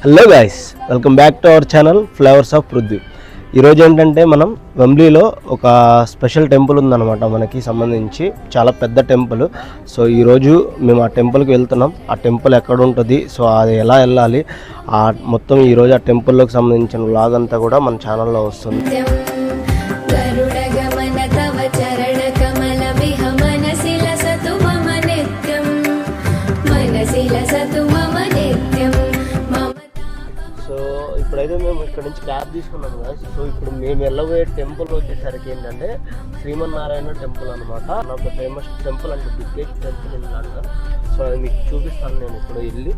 Hello guys, welcome back to our channel flavours of Prithvi. ఈరోజు ఏంటంటే మనం వెంబ్లీలో ఒక స్పెషల్ టెంపుల్ ఉందన్నమాట, మనకి సంబంధించి చాలా పెద్ద టెంపుల్. సో ఈరోజు మేము ఆ టెంపుల్కి వెళ్తున్నాం. ఆ టెంపుల్ ఎక్కడ ఉంటుంది, సో అది ఎలా వెళ్ళాలి, ఆ మొత్తం ఈరోజు ఆ టెంపుల్లోకి సంబంధించిన వ్లాగ్ అంతా కూడా మన ఛానల్లో వస్తుంది. సో ఇప్పుడైతే మేము ఇక్కడ నుంచి క్యాబ్ తీసుకున్నాం కదా. సో ఇప్పుడు మేము వెళ్ళబోయే టెంపుల్ వచ్చేసరికి ఏంటంటే శ్రీమన్నారాయణ టెంపుల్ అనమాట. ఒక ఫేమస్ టెంపుల్ అంటే biggest temple in London. So అది మీకు చూపిస్తాను నేను ఇప్పుడు వెళ్ళి.